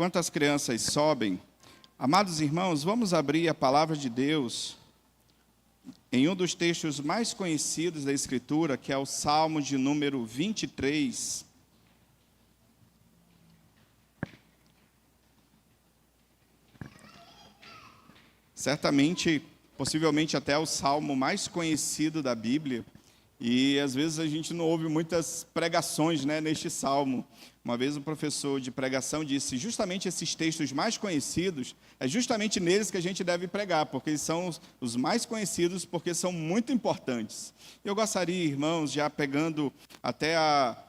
Enquanto as crianças sobem, amados irmãos, vamos abrir a palavra de Deus em um dos textos mais conhecidos da Escritura, que é o Salmo de número 23. Certamente, possivelmente até o salmo mais conhecido da Bíblia, e às vezes a gente não ouve muitas pregações, neste salmo. Uma vez um professor de pregação disse, justamente esses textos mais conhecidos, é justamente neles que a gente deve pregar, porque eles são os mais conhecidos, porque são muito importantes. Eu gostaria, irmãos, já pegando até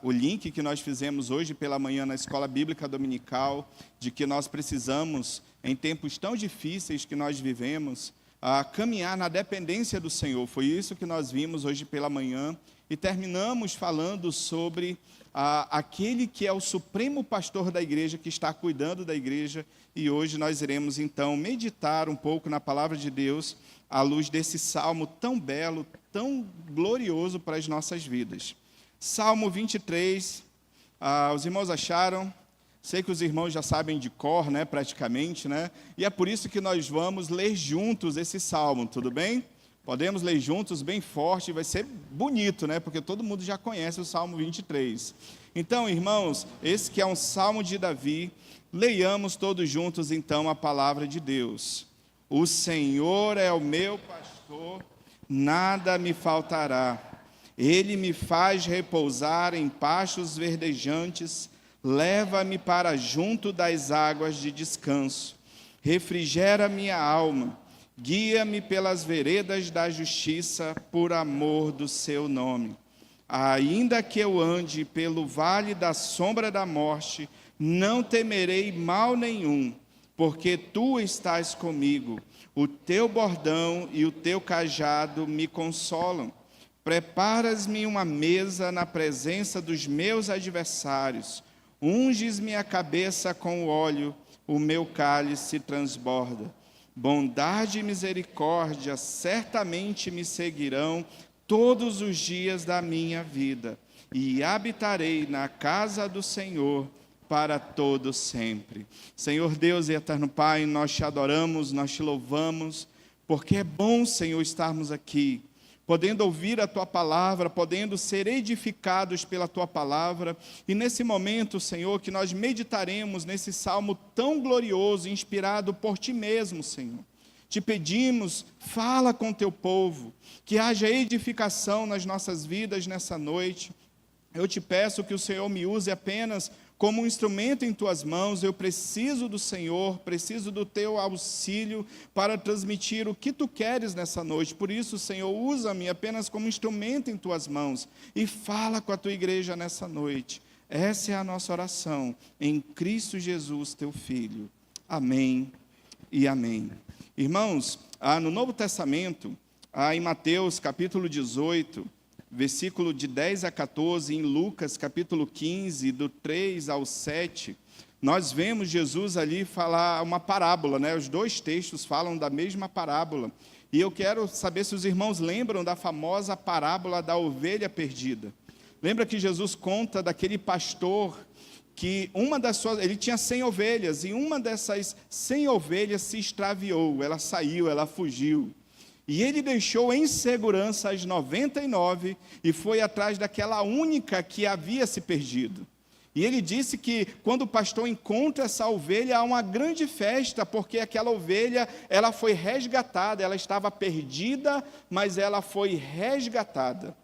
o link que nós fizemos hoje pela manhã na Escola Bíblica Dominical, de que nós precisamos, em tempos tão difíceis que nós vivemos, a caminhar na dependência do Senhor. Foi isso que nós vimos hoje pela manhã e terminamos falando sobre aquele que é o supremo pastor da igreja, que está cuidando da igreja, e hoje nós iremos então meditar um pouco na palavra de Deus à luz desse salmo tão belo, tão glorioso para as nossas vidas. Salmo 23, os irmãos acharam? Sei que os irmãos já sabem de cor, praticamente, e é por isso que nós vamos ler juntos esse salmo, tudo bem? Podemos ler juntos, bem forte, vai ser bonito, porque todo mundo já conhece o Salmo 23. Então, irmãos, esse que é um salmo de Davi, leiamos todos juntos, então, a palavra de Deus. O Senhor é o meu pastor, nada me faltará. Ele me faz repousar em pastos verdejantes, leva-me para junto das águas de descanso, refrigera minha alma, guia-me pelas veredas da justiça, por amor do seu nome. Ainda que eu ande pelo vale da sombra da morte, não temerei mal nenhum, porque tu estás comigo, o teu bordão e o teu cajado me consolam. Preparas-me uma mesa na presença dos meus adversários, unges-me a cabeça com óleo, o meu cálice transborda. Bondade e misericórdia certamente me seguirão todos os dias da minha vida, e habitarei na casa do Senhor para todo sempre. Senhor Deus e eterno Pai, nós te adoramos, nós te louvamos, porque é bom, Senhor, estarmos aqui, podendo ouvir a Tua palavra, podendo ser edificados pela Tua palavra. E nesse momento, Senhor, que nós meditaremos nesse salmo tão glorioso, inspirado por Ti mesmo, Senhor. Te pedimos, fala com Teu povo, que haja edificação nas nossas vidas nessa noite. Eu te peço que o Senhor me use apenas como um instrumento em Tuas mãos. Eu preciso do Senhor, preciso do Teu auxílio para transmitir o que Tu queres nessa noite. Por isso, Senhor, usa-me apenas como instrumento em Tuas mãos e fala com a Tua igreja nessa noite. Essa é a nossa oração, em Cristo Jesus, Teu Filho. Amém e amém. Irmãos, no Novo Testamento, em Mateus capítulo 18, versículo de 10 a 14, em Lucas, capítulo 15, do 3 ao 7, nós vemos Jesus ali falar uma parábola, Os dois textos falam da mesma parábola. E eu quero saber se os irmãos lembram da famosa parábola da ovelha perdida. Lembra que Jesus conta daquele pastor que ele tinha 100 ovelhas, e uma dessas 100 ovelhas se extraviou, ela saiu, ela fugiu. E ele deixou em segurança as 99 e foi atrás daquela única que havia se perdido. E ele disse que quando o pastor encontra essa ovelha, há uma grande festa, porque aquela ovelha, ela foi resgatada, ela estava perdida, mas ela foi resgatada.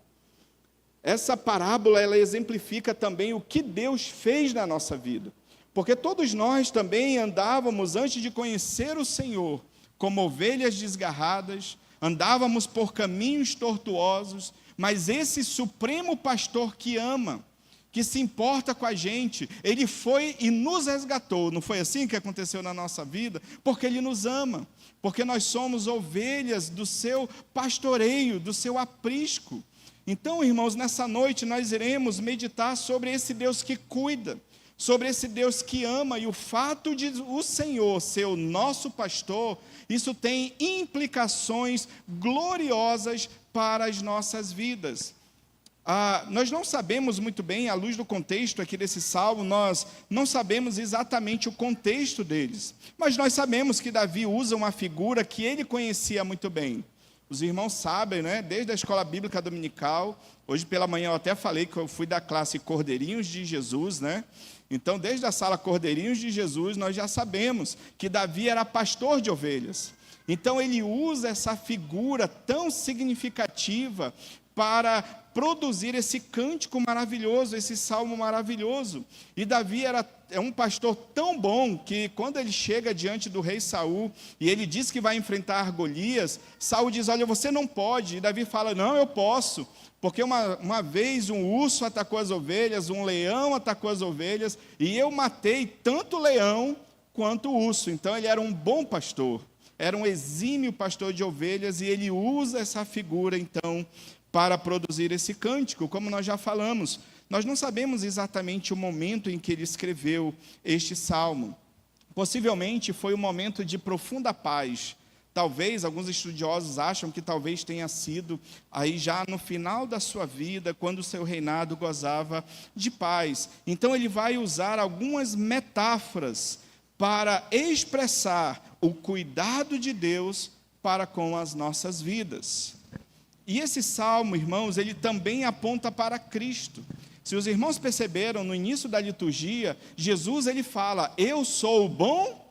Essa parábola, ela exemplifica também o que Deus fez na nossa vida. Porque todos nós também andávamos, antes de conhecer o Senhor, como ovelhas desgarradas, andávamos por caminhos tortuosos, mas esse supremo pastor que ama, que se importa com a gente, ele foi e nos resgatou. Não foi assim que aconteceu na nossa vida? Porque ele nos ama, porque nós somos ovelhas do seu pastoreio, do seu aprisco. Então, irmãos, nessa noite nós iremos meditar sobre esse Deus que cuida, sobre esse Deus que ama, e o fato de o Senhor ser o nosso pastor, isso tem implicações gloriosas para as nossas vidas. Nós não sabemos muito bem, à luz do contexto aqui desse salmo, nós não sabemos exatamente o contexto deles, mas nós sabemos que Davi usa uma figura que ele conhecia muito bem. Os irmãos sabem, né? Desde a escola bíblica dominical, hoje pela manhã eu até falei que eu fui da classe Cordeirinhos de Jesus, né? Então, desde a sala Cordeirinhos de Jesus, nós já sabemos que Davi era pastor de ovelhas. Então, ele usa essa figura tão significativa para produzir esse cântico maravilhoso, esse salmo maravilhoso. E Davi é um pastor tão bom que quando ele chega diante do rei Saul e ele diz que vai enfrentar Golias, Saul diz: olha, você não pode. E Davi fala: não, eu posso, porque uma vez um urso atacou as ovelhas, um leão atacou as ovelhas, e eu matei tanto o leão quanto o urso. Então ele era um bom pastor, era um exímio pastor de ovelhas, e ele usa essa figura então para produzir esse cântico, como nós já falamos. Nós não sabemos exatamente o momento em que ele escreveu este salmo. Possivelmente foi um momento de profunda paz. Talvez, alguns estudiosos acham que talvez tenha sido aí já no final da sua vida, quando o seu reinado gozava de paz. Então ele vai usar algumas metáforas para expressar o cuidado de Deus para com as nossas vidas. E esse salmo, irmãos, ele também aponta para Cristo. Se os irmãos perceberam, no início da liturgia, Jesus ele fala: eu sou o bom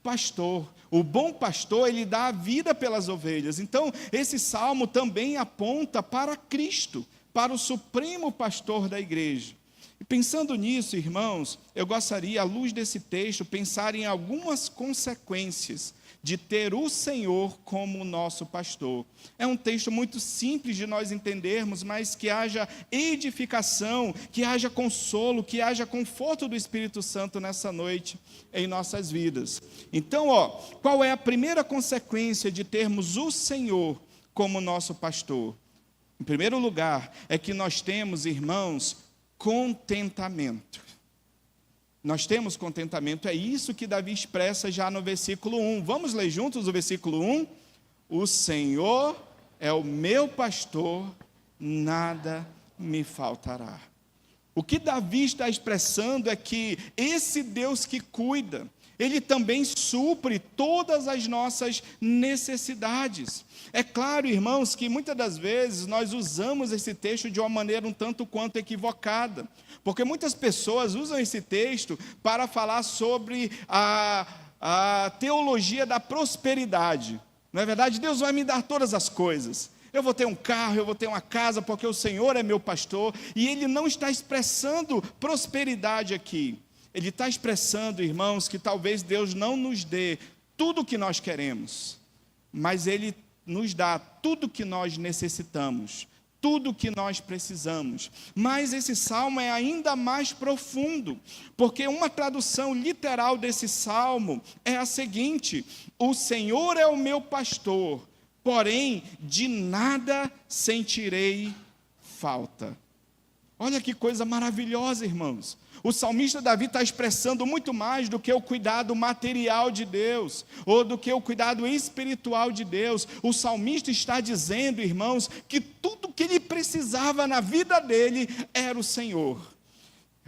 pastor. O bom pastor, ele dá a vida pelas ovelhas. Então, esse salmo também aponta para Cristo, para o supremo pastor da igreja. E pensando nisso, irmãos, eu gostaria, à luz desse texto, pensar em algumas consequências de ter o Senhor como nosso pastor. É um texto muito simples de nós entendermos, mas que haja edificação, que haja consolo, que haja conforto do Espírito Santo nessa noite em nossas vidas. Então, qual é a primeira consequência de termos o Senhor como nosso pastor? Em primeiro lugar, é que nós temos, irmãos, contentamento. Nós temos contentamento, é isso que Davi expressa já no versículo 1. Vamos ler juntos o versículo 1? O Senhor é o meu pastor, nada me faltará. O que Davi está expressando é que esse Deus que cuida, Ele também supre todas as nossas necessidades. É claro, irmãos, que muitas das vezes nós usamos esse texto de uma maneira um tanto quanto equivocada, porque muitas pessoas usam esse texto para falar sobre a teologia da prosperidade. Não é verdade? Deus vai me dar todas as coisas. Eu vou ter um carro, eu vou ter uma casa, porque o Senhor é meu pastor. E Ele não está expressando prosperidade aqui. Ele está expressando, irmãos, que talvez Deus não nos dê tudo o que nós queremos, mas Ele nos dá tudo o que nós necessitamos, tudo o que nós precisamos. Mas esse salmo é ainda mais profundo, porque uma tradução literal desse salmo é a seguinte: o Senhor é o meu pastor, porém de nada sentirei falta. Olha que coisa maravilhosa, irmãos. O salmista Davi está expressando muito mais do que o cuidado material de Deus, ou do que o cuidado espiritual de Deus. O salmista está dizendo, irmãos, que tudo que ele precisava na vida dele era o Senhor.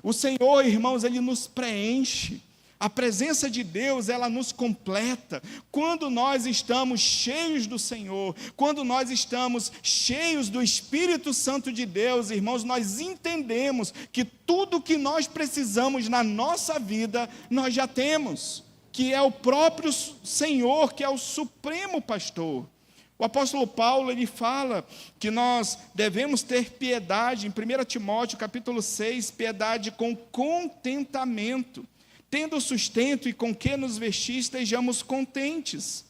O Senhor, irmãos, Ele nos preenche. A presença de Deus, ela nos completa. Quando nós estamos cheios do Senhor, quando nós estamos cheios do Espírito Santo de Deus, irmãos, nós entendemos que tudo que nós precisamos na nossa vida, nós já temos, que é o próprio Senhor, que é o supremo pastor. O apóstolo Paulo, ele fala que nós devemos ter piedade, em 1 Timóteo capítulo 6, piedade com contentamento, tendo sustento e com que nos vestir, estejamos contentes.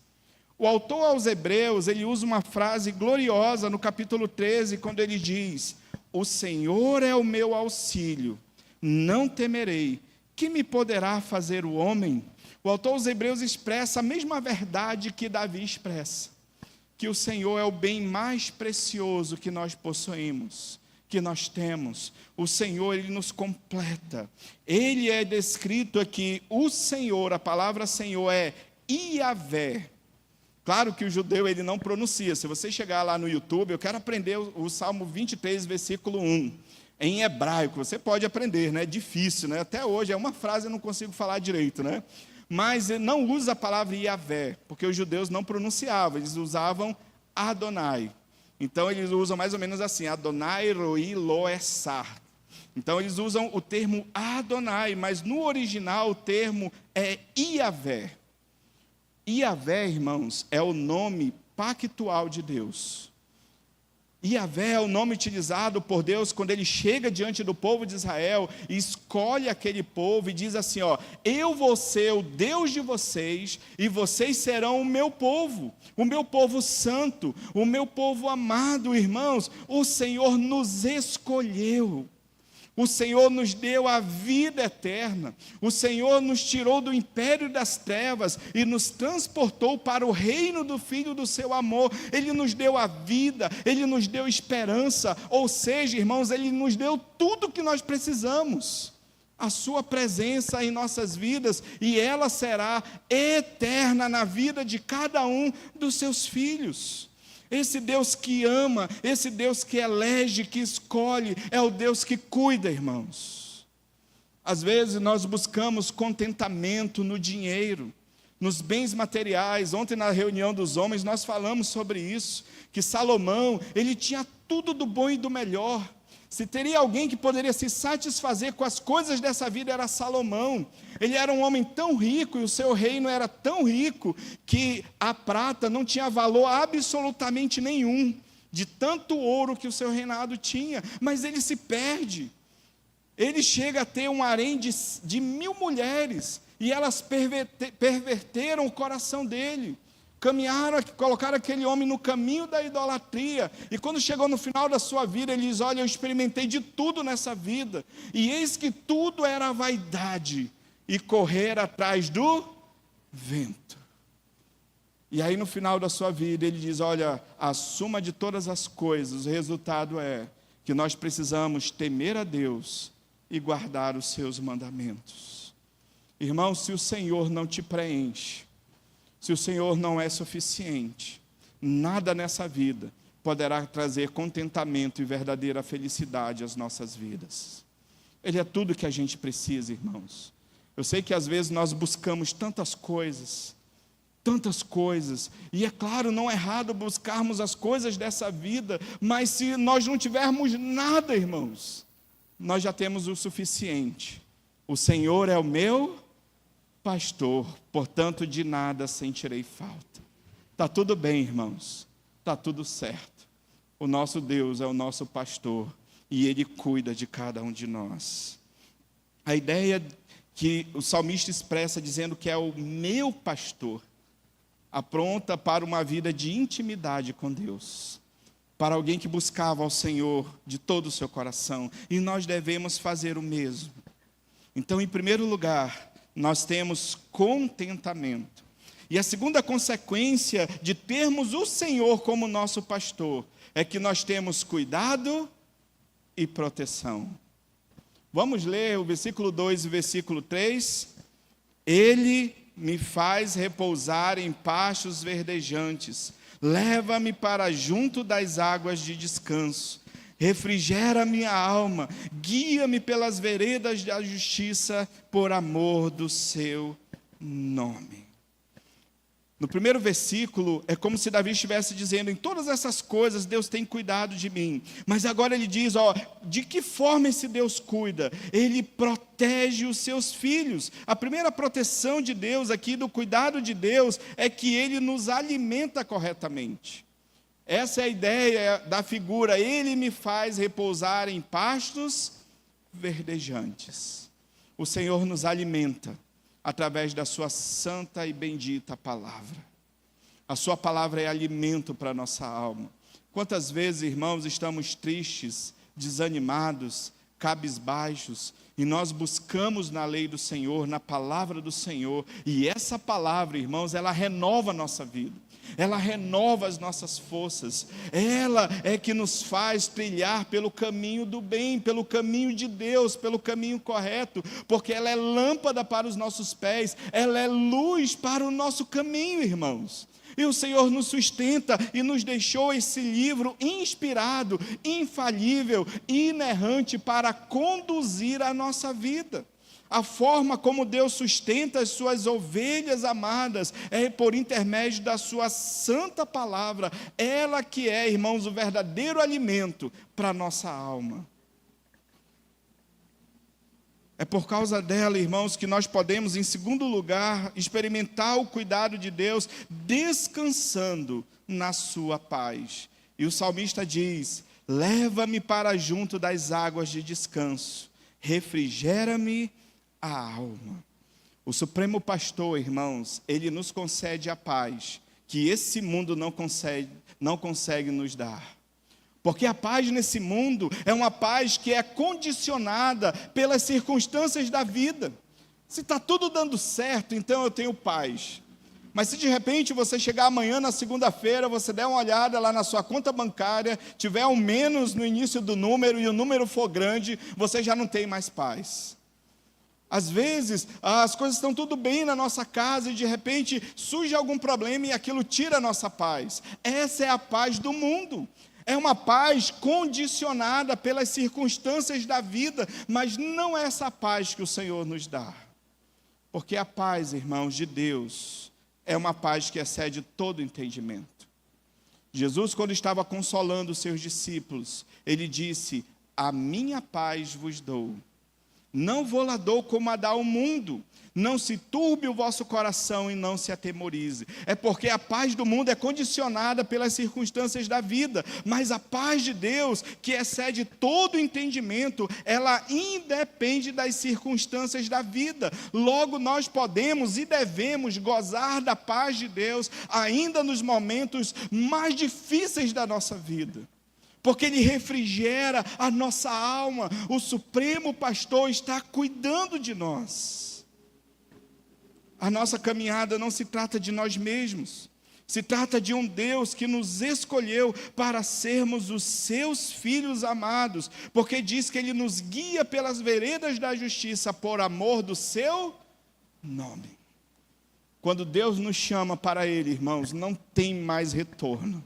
O autor aos Hebreus, ele usa uma frase gloriosa no capítulo 13, quando ele diz: o Senhor é o meu auxílio, não temerei, que me poderá fazer o homem? O autor aos Hebreus expressa a mesma verdade que Davi expressa, que o Senhor é o bem mais precioso que nós possuímos, que nós temos. O Senhor, Ele nos completa. Ele é descrito aqui, o Senhor, a palavra Senhor é Iavé. Claro que o judeu ele não pronuncia. Se você chegar lá no YouTube, eu quero aprender o Salmo 23, versículo 1. Em hebraico, você pode aprender, né? É difícil, né? Até hoje é uma frase eu não consigo falar direito, né? Mas não usa a palavra Yavé, porque os judeus não pronunciavam, eles usavam Adonai. Então eles usam mais ou menos assim, Adonai roi lo esar. Então eles usam o termo Adonai, mas no original o termo é Yavé. Yavé, irmãos, é o nome pactual de Deus. Yavé é o nome utilizado por Deus quando Ele chega diante do povo de Israel e escolhe aquele povo e diz assim, ó, eu vou ser o Deus de vocês e vocês serão o meu povo santo, o meu povo amado, irmãos. O Senhor nos escolheu. O Senhor nos deu a vida eterna. O Senhor nos tirou do império das trevas e nos transportou para o reino do Filho do seu amor. Ele nos deu a vida, Ele nos deu esperança. Ou seja, irmãos, Ele nos deu tudo que nós precisamos. A sua presença em nossas vidas, e ela será eterna na vida de cada um dos seus filhos. Esse Deus que ama, esse Deus que elege, que escolhe, é o Deus que cuida, irmãos. Às vezes nós buscamos contentamento no dinheiro, nos bens materiais. Ontem na reunião dos homens nós falamos sobre isso, que Salomão, ele tinha tudo do bom e do melhor. Se teria alguém que poderia se satisfazer com as coisas dessa vida, era Salomão. Ele era um homem tão rico e o seu reino era tão rico que a prata não tinha valor absolutamente nenhum, de tanto ouro que o seu reinado tinha. Mas ele se perde. Ele chega a ter um harém de 1000 mulheres e elas perverteram o coração dele. Colocaram aquele homem no caminho da idolatria, e quando chegou no final da sua vida, ele diz, olha, eu experimentei de tudo nessa vida, e eis que tudo era vaidade, e correr atrás do vento. E aí no final da sua vida, ele diz, olha, a suma de todas as coisas, o resultado é que nós precisamos temer a Deus e guardar os seus mandamentos. Irmão, se o Senhor não te preenche, se o Senhor não é suficiente, nada nessa vida poderá trazer contentamento e verdadeira felicidade às nossas vidas. Ele é tudo que a gente precisa, irmãos. Eu sei que às vezes nós buscamos tantas coisas, e é claro, não é errado buscarmos as coisas dessa vida, mas se nós não tivermos nada, irmãos, nós já temos o suficiente. O Senhor é o meu pastor, portanto de nada sentirei falta. Está tudo bem, irmãos, está tudo certo. O nosso Deus é o nosso pastor e Ele cuida de cada um de nós. A ideia que o salmista expressa dizendo que é o meu pastor, apronta para uma vida de intimidade com Deus, para alguém que buscava ao Senhor de todo o seu coração, e nós devemos fazer o mesmo. Então, em primeiro lugar, nós temos contentamento. E a segunda consequência de termos o Senhor como nosso pastor é que nós temos cuidado e proteção. Vamos ler o versículo 2 e o versículo 3. Ele me faz repousar em pastos verdejantes, leva-me para junto das águas de descanso. Refrigera minha alma, guia-me pelas veredas da justiça, por amor do seu nome. No primeiro versículo, é como se Davi estivesse dizendo, em todas essas coisas, Deus tem cuidado de mim. Mas agora ele diz, ó, de que forma esse Deus cuida? Ele protege os seus filhos. A primeira proteção de Deus aqui, do cuidado de Deus, é que Ele nos alimenta corretamente. Essa é a ideia da figura, Ele me faz repousar em pastos verdejantes. O Senhor nos alimenta através da sua santa e bendita palavra. A sua palavra é alimento para a nossa alma. Quantas vezes, irmãos, estamos tristes, desanimados, cabisbaixos, e nós buscamos na lei do Senhor, na palavra do Senhor, e essa palavra, irmãos, ela renova a nossa vida. Ela renova as nossas forças, ela é que nos faz trilhar pelo caminho do bem, pelo caminho de Deus, pelo caminho correto, porque ela é lâmpada para os nossos pés, ela é luz para o nosso caminho, irmãos. E o Senhor nos sustenta e nos deixou esse livro inspirado, infalível, inerrante para conduzir a nossa vida. A forma como Deus sustenta as suas ovelhas amadas é por intermédio da sua santa palavra. Ela que é, irmãos, o verdadeiro alimento para a nossa alma. É por causa dela, irmãos, que nós podemos, em segundo lugar, experimentar o cuidado de Deus, descansando na sua paz. E o salmista diz: leva-me para junto das águas de descanso, refrigera-me a alma. O Supremo Pastor, irmãos, ele nos concede a paz que esse mundo não consegue nos dar. Porque a paz nesse mundo é uma paz que é condicionada pelas circunstâncias da vida. Se está tudo dando certo, então eu tenho paz. Mas se de repente você chegar amanhã na segunda-feira, você der uma olhada lá na sua conta bancária, tiver um menos no início do número e o número for grande, você já não tem mais paz. Às vezes, as coisas estão tudo bem na nossa casa e de repente surge algum problema e aquilo tira a nossa paz. Essa é a paz do mundo. É uma paz condicionada pelas circunstâncias da vida, mas não é essa paz que o Senhor nos dá. Porque a paz, irmãos, de Deus, é uma paz que excede todo entendimento. Jesus, quando estava consolando os seus discípulos, ele disse: a minha paz vos dou. Não vou lá dou como a dá o mundo. Não se turbe o vosso coração e não se atemorize. É porque a paz do mundo é condicionada pelas circunstâncias da vida. Mas a paz de Deus, que excede todo entendimento, ela independe das circunstâncias da vida. Logo, nós podemos e devemos gozar da paz de Deus, ainda nos momentos mais difíceis da nossa vida. Porque Ele refrigera a nossa alma. O Supremo Pastor está cuidando de nós. A nossa caminhada não se trata de nós mesmos. Se trata de um Deus que nos escolheu para sermos os seus filhos amados. Porque diz que Ele nos guia pelas veredas da justiça por amor do seu nome. Quando Deus nos chama para Ele, irmãos, não tem mais retorno.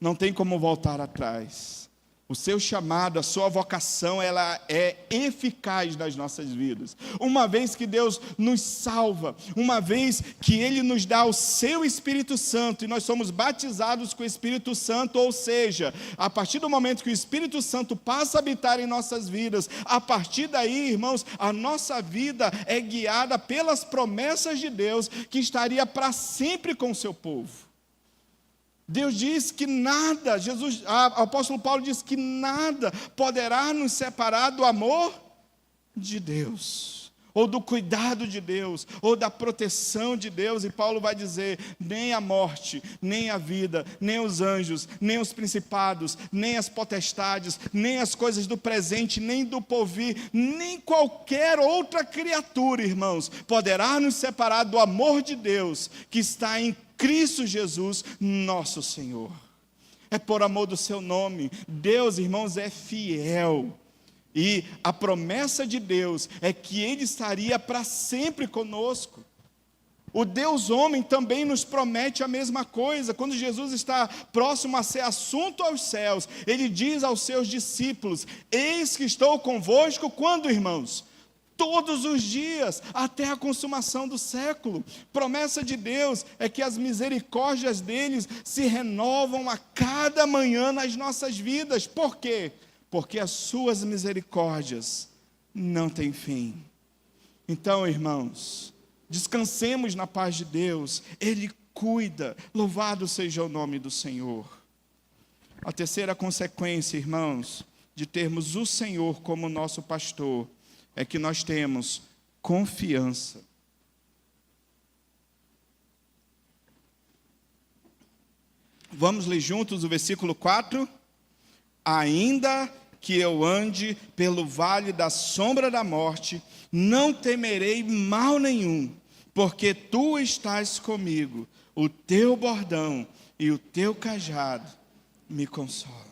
Não tem como voltar atrás. O seu chamado, a sua vocação, ela é eficaz nas nossas vidas. Uma vez que Deus nos salva, uma vez que Ele nos dá o seu Espírito Santo, e nós somos batizados com o Espírito Santo, ou seja, a partir do momento que o Espírito Santo passa a habitar em nossas vidas, a partir daí, irmãos, a nossa vida é guiada pelas promessas de Deus, que estaria para sempre com o seu povo. Deus diz que nada, o apóstolo Paulo diz que nada poderá nos separar do amor de Deus, ou do cuidado de Deus, ou da proteção de Deus. E Paulo vai dizer: nem a morte, nem a vida, nem os anjos, nem os principados, nem as potestades, nem as coisas do presente, nem do porvir, nem qualquer outra criatura, irmãos, poderá nos separar do amor de Deus, que está em Cristo Jesus, nosso Senhor. É por amor do seu nome. Deus, irmãos, é fiel. E a promessa de Deus é que Ele estaria para sempre conosco. O Deus homem também nos promete a mesma coisa. Quando Jesus está próximo a ser assunto aos céus, Ele diz aos seus discípulos: eis que estou convosco, quando, irmãos? Todos os dias, até a consumação do século. Promessa de Deus é que as misericórdias deles se renovam a cada manhã nas nossas vidas. Por quê? Porque as suas misericórdias não têm fim. Então, irmãos, descansemos na paz de Deus. Ele cuida. Louvado seja o nome do Senhor. A terceira consequência, irmãos, de termos o Senhor como nosso pastor, é que nós temos confiança. Vamos ler juntos o versículo 4? Ainda que eu ande pelo vale da sombra da morte, não temerei mal nenhum, porque tu estás comigo, o teu bordão e o teu cajado me consolam.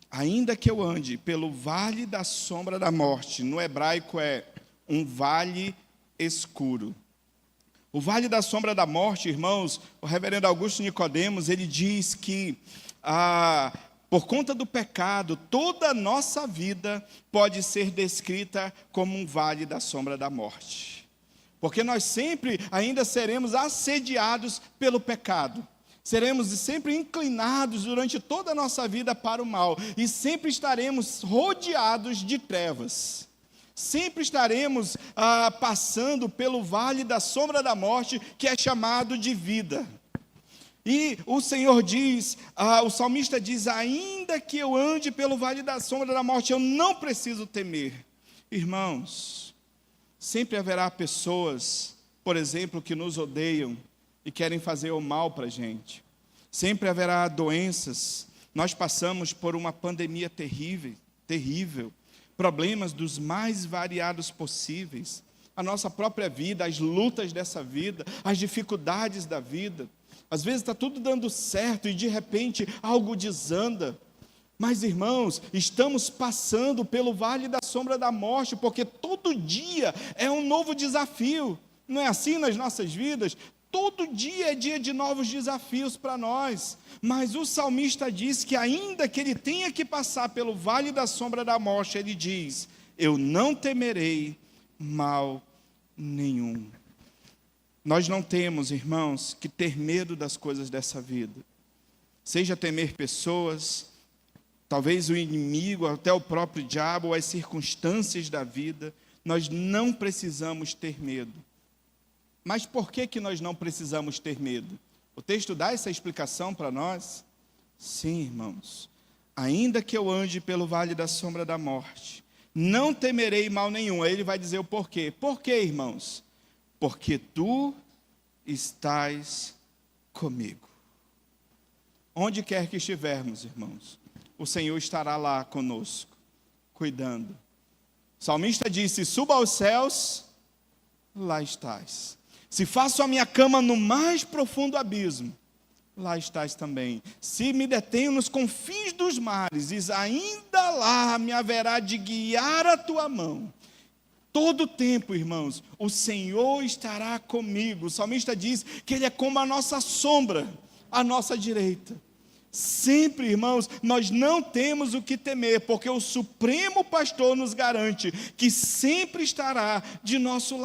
Ainda que eu ande pelo vale da sombra da morte, no hebraico é um vale escuro. O vale da sombra da morte, irmãos, o reverendo Augusto Nicodemos, ele diz que por conta do pecado, toda a nossa vida pode ser descrita como um vale da sombra da morte. Porque nós sempre ainda seremos assediados pelo pecado. Seremos sempre inclinados durante toda a nossa vida para o mal. E sempre estaremos rodeados de trevas. Sempre estaremos passando pelo vale da sombra da morte, que é chamado de vida. E o Senhor diz, o salmista diz, ainda que eu ande pelo vale da sombra da morte, eu não preciso temer. Irmãos, sempre haverá pessoas, por exemplo, que nos odeiam e querem fazer o mal para a gente. Sempre haverá doenças. Nós passamos por uma pandemia terrível, problemas dos mais variados possíveis. A nossa própria vida, as lutas dessa vida, as dificuldades da vida. Às vezes está tudo dando certo e de repente algo desanda. Mas, irmãos, estamos passando pelo vale da sombra da morte, porque todo dia é um novo desafio. Não é assim nas nossas vidas? Todo dia é dia de novos desafios para nós. Mas o salmista diz que ainda que ele tenha que passar pelo vale da sombra da morte, ele diz, eu não temerei mal nenhum. Nós não temos, irmãos, que ter medo das coisas dessa vida. Seja temer pessoas, talvez o inimigo, até o próprio diabo, ou as circunstâncias da vida, nós não precisamos ter medo. Mas por que nós não precisamos ter medo? O texto dá essa explicação para nós? Sim, irmãos. Ainda que eu ande pelo vale da sombra da morte, não temerei mal nenhum. Aí ele vai dizer o porquê. Por quê, irmãos? Porque tu estás comigo. Onde quer que estivermos, irmãos, o Senhor estará lá conosco, cuidando. O salmista disse, suba aos céus, lá estás. Se faço a minha cama no mais profundo abismo, lá estás também. Se me detenho nos confins dos mares, ainda lá me haverá de guiar a tua mão. Todo o tempo, irmãos, o Senhor estará comigo. O salmista diz que Ele é como a nossa sombra, à nossa direita. Sempre, irmãos, nós não temos o que temer, porque o Supremo Pastor nos garante que sempre estará do nosso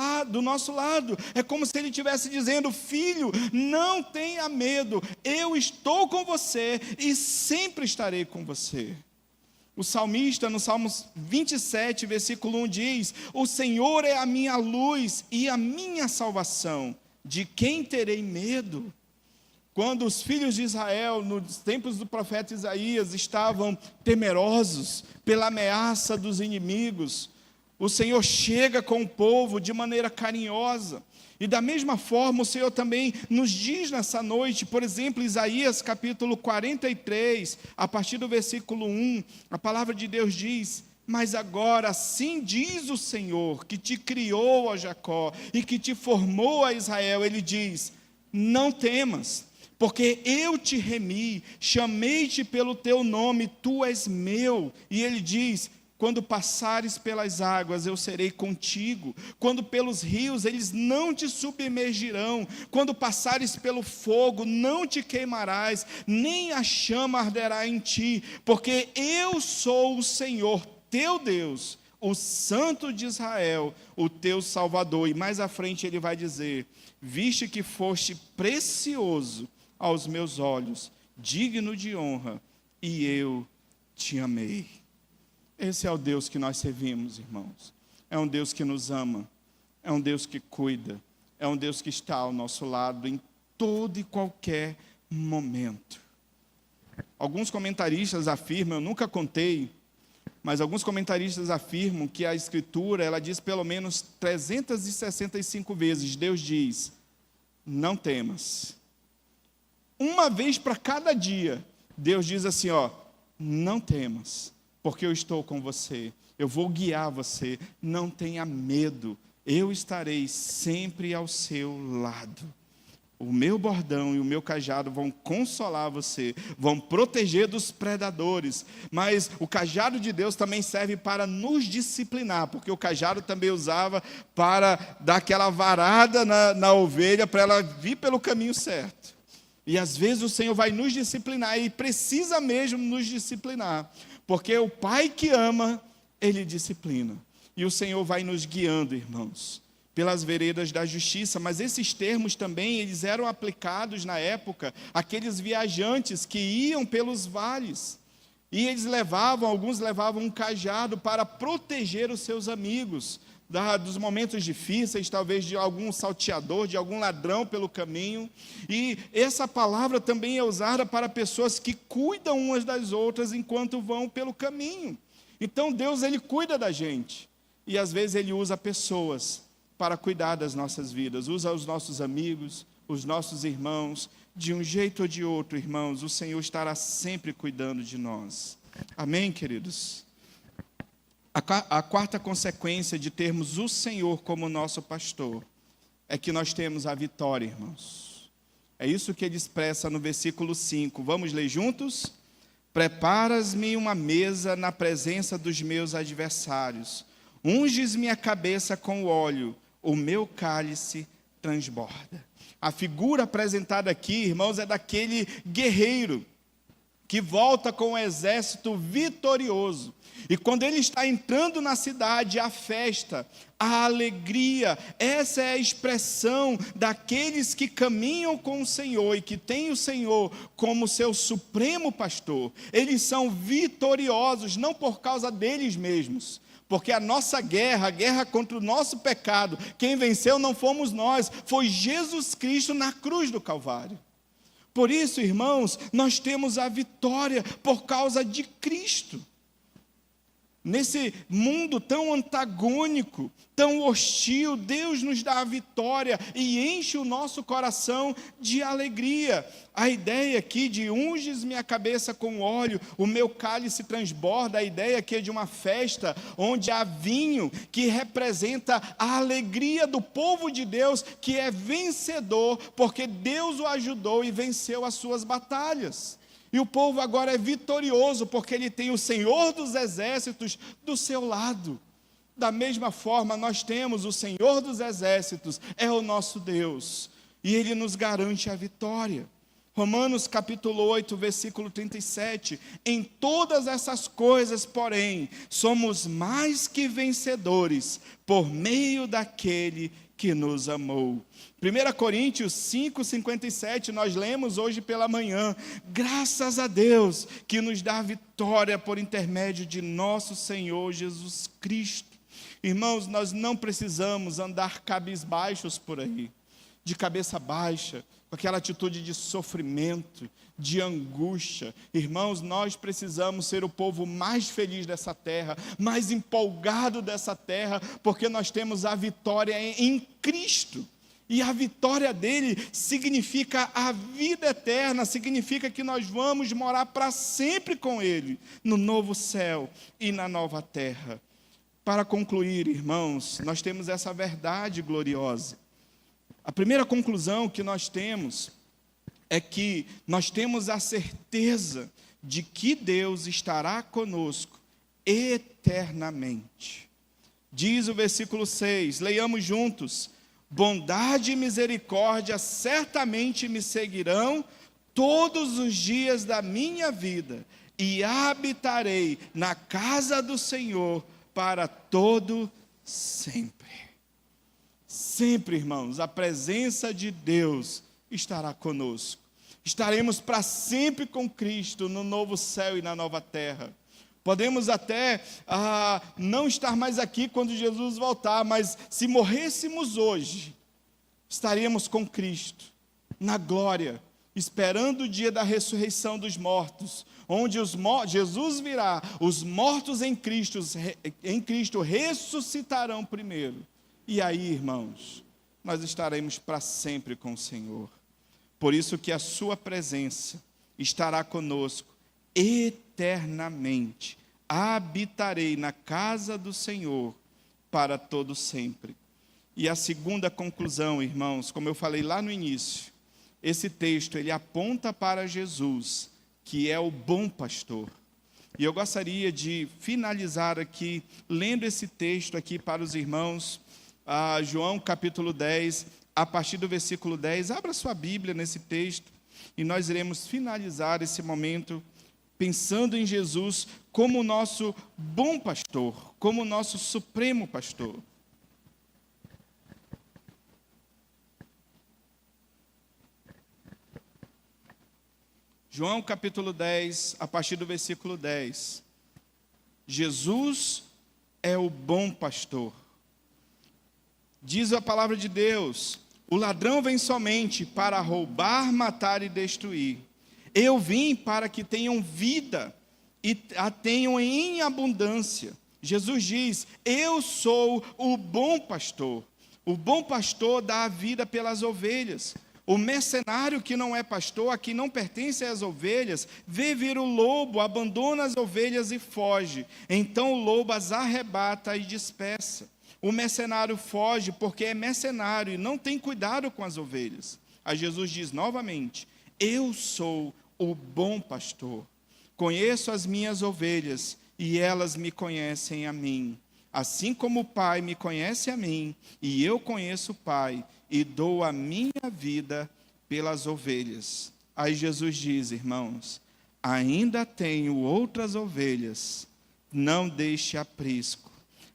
lado. É como se Ele estivesse dizendo, filho, não tenha medo, eu estou com você e sempre estarei com você. O salmista, no Salmos 27, versículo 1, diz, o Senhor é a minha luz e a minha salvação, de quem terei medo? Quando os filhos de Israel, nos tempos do profeta Isaías, estavam temerosos pela ameaça dos inimigos, o Senhor chega com o povo de maneira carinhosa. E da mesma forma, o Senhor também nos diz nessa noite, por exemplo, Isaías capítulo 43, a partir do versículo 1, a palavra de Deus diz, mas agora assim diz o Senhor, que te criou, ó Jacó, e que te formou, a Israel, Ele diz, não temas, porque eu te remi, chamei-te pelo teu nome, tu és meu. E ele diz, quando passares pelas águas, eu serei contigo. Quando pelos rios, eles não te submergirão. Quando passares pelo fogo, não te queimarás, nem a chama arderá em ti. Porque eu sou o Senhor, teu Deus, o Santo de Israel, o teu Salvador. E mais à frente ele vai dizer, viste que foste precioso aos meus olhos, digno de honra, e eu te amei. Esse é o Deus que nós servimos, irmãos. É um Deus que nos ama, é um Deus que cuida, é um Deus que está ao nosso lado em todo e qualquer momento. Alguns comentaristas afirmam, eu nunca contei, mas alguns comentaristas afirmam que a Escritura, ela diz pelo menos 365 vezes, Deus diz, não temas. Uma vez para cada dia, Deus diz assim, não temas, porque eu estou com você, eu vou guiar você, não tenha medo, eu estarei sempre ao seu lado. o meu bordão e o meu cajado vão consolar você, vão proteger dos predadores. Mas o cajado de Deus também serve para nos disciplinar, porque o cajado também usava para dar aquela varada na ovelha, para ela vir pelo caminho certo. E às vezes o Senhor vai nos disciplinar, e precisa mesmo nos disciplinar, porque o Pai que ama, Ele disciplina. E o Senhor vai nos guiando, irmãos, pelas veredas da justiça. Mas esses termos também, eles eram aplicados na época àqueles viajantes que iam pelos vales. E eles alguns levavam um cajado para proteger os seus amigos dos momentos difíceis, talvez de algum salteador, de algum ladrão pelo caminho. E essa palavra também é usada para pessoas que cuidam umas das outras enquanto vão pelo caminho. Então Deus, Ele cuida da gente. E às vezes Ele usa pessoas para cuidar das nossas vidas, usa os nossos amigos, os nossos irmãos, de um jeito ou de outro, irmãos, o Senhor estará sempre cuidando de nós. Amém, queridos? A quarta consequência de termos o Senhor como nosso pastor é que nós temos a vitória, irmãos. É isso que ele expressa no versículo 5. Vamos ler juntos? Preparas-me uma mesa na presença dos meus adversários. Unges minha cabeça com óleo, o meu cálice transborda. A figura apresentada aqui, irmãos, é daquele guerreiro que volta com um exército vitorioso. E quando ele está entrando na cidade, a festa, a alegria, essa é a expressão daqueles que caminham com o Senhor e que têm o Senhor como seu supremo pastor. Eles são vitoriosos, não por causa deles mesmos, porque a nossa guerra, a guerra contra o nosso pecado, quem venceu não fomos nós, foi Jesus Cristo na cruz do Calvário. Por isso, irmãos, nós temos a vitória por causa de Cristo. Nesse mundo tão antagônico, tão hostil, Deus nos dá a vitória e enche o nosso coração de alegria. A ideia aqui de unges minha cabeça com óleo, o meu cálice transborda, a ideia aqui é de uma festa onde há vinho que representa a alegria do povo de Deus, que é vencedor, porque Deus o ajudou e venceu as suas batalhas. E o povo agora é vitorioso, porque ele tem o Senhor dos exércitos do seu lado. Da mesma forma, nós temos o Senhor dos exércitos, é o nosso Deus, e Ele nos garante a vitória. Romanos capítulo 8, versículo 37, em todas essas coisas, porém, somos mais que vencedores, por meio daquele que nos amou. 1 Coríntios 5, 57, nós lemos hoje pela manhã, graças a Deus que nos dá vitória por intermédio de nosso Senhor Jesus Cristo. Irmãos, nós não precisamos andar cabisbaixos por aí, de cabeça baixa, com aquela atitude de sofrimento, de angústia. Irmãos, nós precisamos ser o povo mais feliz dessa terra, mais empolgado dessa terra, porque nós temos a vitória em Cristo. E a vitória dele significa a vida eterna, significa que nós vamos morar para sempre com ele, no novo céu e na nova terra. Para concluir, irmãos, nós temos essa verdade gloriosa. A primeira conclusão que nós temos é que nós temos a certeza de que Deus estará conosco eternamente. Diz o versículo 6, leiamos juntos: bondade e misericórdia certamente me seguirão todos os dias da minha vida, e habitarei na casa do Senhor para todo sempre. Sempre, irmãos, a presença de Deus estará conosco. Estaremos para sempre com Cristo no novo céu e na nova terra. Podemos até não estar mais aqui quando Jesus voltar, mas se morrêssemos hoje, estaríamos com Cristo, na glória, esperando o dia da ressurreição dos mortos, onde Jesus virá, os mortos em Cristo ressuscitarão primeiro. E aí, irmãos, nós estaremos para sempre com o Senhor. Por isso que a sua presença estará conosco eternamente. Habitarei na casa do Senhor para todo sempre. E a segunda conclusão, irmãos, como eu falei lá no início, esse texto, ele aponta para Jesus, que é o bom pastor. E eu gostaria de finalizar aqui, lendo esse texto aqui para os irmãos, João capítulo 10, a partir do versículo 10. Abra sua Bíblia nesse texto, e nós iremos finalizar esse momento pensando em Jesus como o nosso bom pastor, como o nosso supremo pastor. João capítulo 10, a partir do versículo 10. Jesus é o bom pastor. Diz a palavra de Deus: o ladrão vem somente para roubar, matar e destruir. Eu vim para que tenham vida e a tenham em abundância. Jesus diz: eu sou o bom pastor. O bom pastor dá a vida pelas ovelhas. O mercenário que não é pastor, a quem não pertence às ovelhas, vê vir o lobo, abandona as ovelhas e foge. Então o lobo as arrebata e dispersa. O mercenário foge porque é mercenário e não tem cuidado com as ovelhas. Aí Jesus diz novamente: eu sou o bom pastor. Conheço as minhas ovelhas e elas me conhecem a mim. Assim como o Pai me conhece a mim e eu conheço o Pai e dou a minha vida pelas ovelhas. Aí Jesus diz: irmãos, ainda tenho outras ovelhas, não deixe aprisco.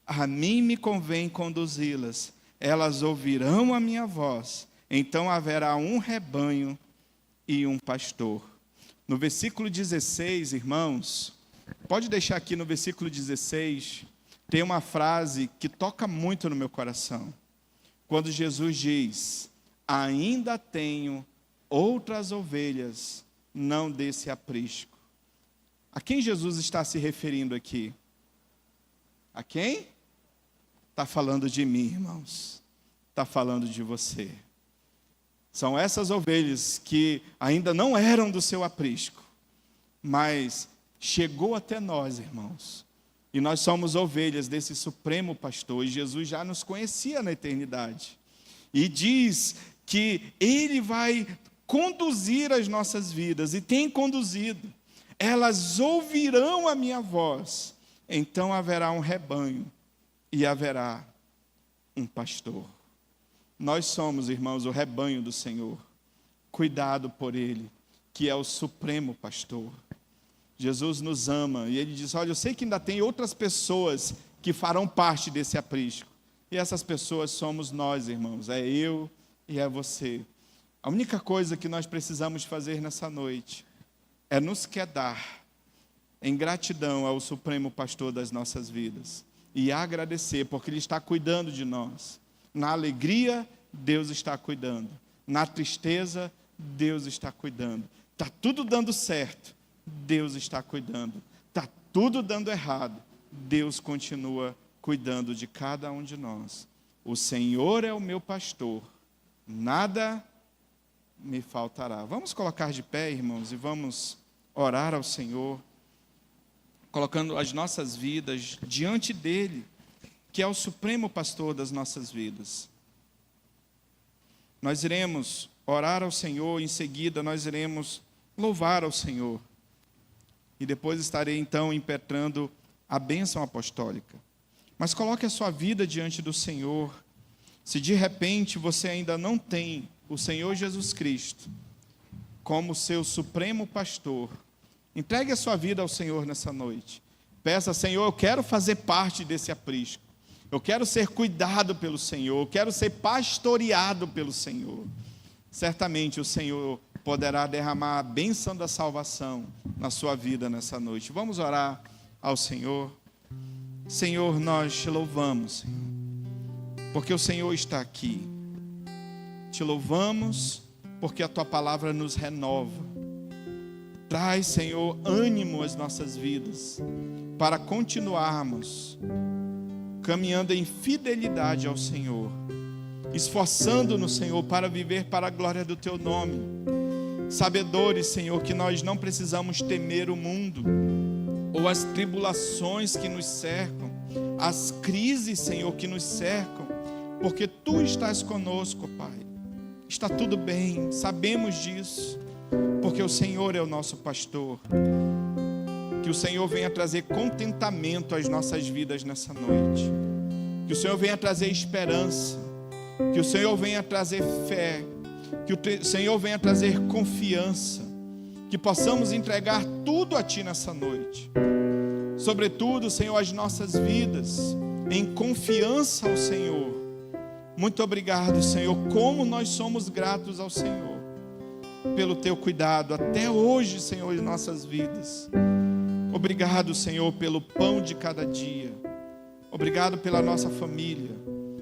A mim me convém conduzi-las, elas ouvirão a minha voz, então haverá um rebanho e um pastor. No versículo 16, irmãos, pode deixar aqui no versículo 16, tem uma frase que toca muito no meu coração. Quando Jesus diz: ainda tenho outras ovelhas, não desse aprisco. A quem Jesus está se referindo aqui? A quem? Está falando de mim, irmãos. Está falando de você. São essas ovelhas que ainda não eram do seu aprisco, mas chegou até nós, irmãos. E nós somos ovelhas desse supremo pastor, e Jesus já nos conhecia na eternidade. E diz que Ele vai conduzir as nossas vidas, e tem conduzido. Elas ouvirão a minha voz, então haverá um rebanho, e haverá um pastor. Nós somos, irmãos, o rebanho do Senhor, cuidado por Ele, que é o supremo pastor. Jesus nos ama, e Ele diz: olha, eu sei que ainda tem outras pessoas que farão parte desse aprisco. E essas pessoas somos nós, irmãos, é eu e é você. A única coisa que nós precisamos fazer nessa noite é nos quedar em gratidão ao supremo pastor das nossas vidas. E agradecer, porque Ele está cuidando de nós. Na alegria, Deus está cuidando. Na tristeza, Deus está cuidando. Está tudo dando certo, Deus está cuidando. Está tudo dando errado, Deus continua cuidando de cada um de nós. O Senhor é o meu pastor, nada me faltará. Vamos colocar de pé, irmãos, e vamos orar ao Senhor, colocando as nossas vidas diante dEle, que é o supremo pastor das nossas vidas. Nós iremos orar ao Senhor, em seguida nós iremos louvar ao Senhor. E depois estarei então impetrando a bênção apostólica. Mas coloque a sua vida diante do Senhor. Se de repente você ainda não tem o Senhor Jesus Cristo como seu supremo pastor, entregue a sua vida ao Senhor nessa noite. Peça: Senhor, eu quero fazer parte desse aprisco. Eu quero ser cuidado pelo Senhor. Eu quero ser pastoreado pelo Senhor. Certamente o Senhor poderá derramar a bênção da salvação na sua vida nessa noite. Vamos orar ao Senhor. Senhor, nós te louvamos, Senhor, porque o Senhor está aqui. Te louvamos porque a tua palavra nos renova. Traz, Senhor, ânimo às nossas vidas, para continuarmos caminhando em fidelidade ao Senhor, esforçando-nos, Senhor, para viver para a glória do teu nome. Sabedores, Senhor, que nós não precisamos temer o mundo, ou as tribulações que nos cercam, as crises, Senhor, que nos cercam, porque tu estás conosco, Pai. está tudo bem, sabemos disso, porque o Senhor é o nosso pastor. Que o Senhor venha trazer contentamento às nossas vidas nessa noite. Que o Senhor venha trazer esperança. Que o Senhor venha trazer fé. Que o Senhor venha trazer confiança. Que possamos entregar tudo a Ti nessa noite. Sobretudo, Senhor, as nossas vidas em confiança ao Senhor. Muito obrigado, Senhor, como nós somos gratos ao Senhor pelo Teu cuidado até hoje, Senhor, em nossas vidas. Obrigado, Senhor, pelo pão de cada dia. Obrigado pela nossa família.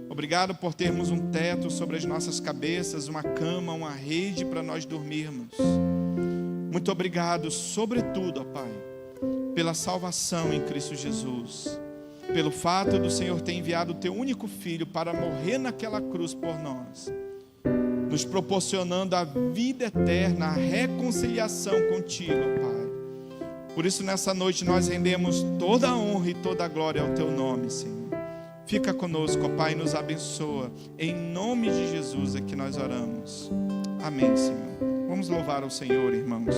Obrigado por termos um teto sobre as nossas cabeças, uma cama, uma rede para nós dormirmos. Muito obrigado, sobretudo, ó Pai, pela salvação em Cristo Jesus. Pelo fato do Senhor ter enviado o Teu único Filho para morrer naquela cruz por nós, nos proporcionando a vida eterna, a reconciliação contigo, Pai. Por isso, nessa noite, nós rendemos toda a honra e toda a glória ao Teu nome, Senhor. Fica conosco, Pai, e nos abençoa. Em nome de Jesus é que nós oramos. Amém, Senhor. Vamos louvar ao Senhor, irmãos.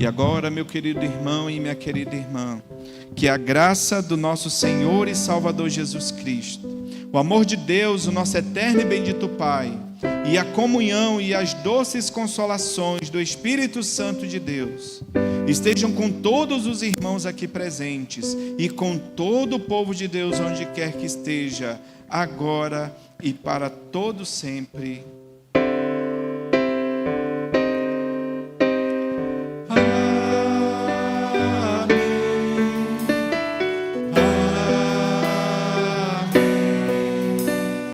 E agora, meu querido irmão e minha querida irmã, que a graça do nosso Senhor e Salvador Jesus Cristo, o amor de Deus, o nosso eterno e bendito Pai, e a comunhão e as doces consolações do Espírito Santo de Deus estejam com todos os irmãos aqui presentes e com todo o povo de Deus onde quer que esteja, agora e para todo sempre.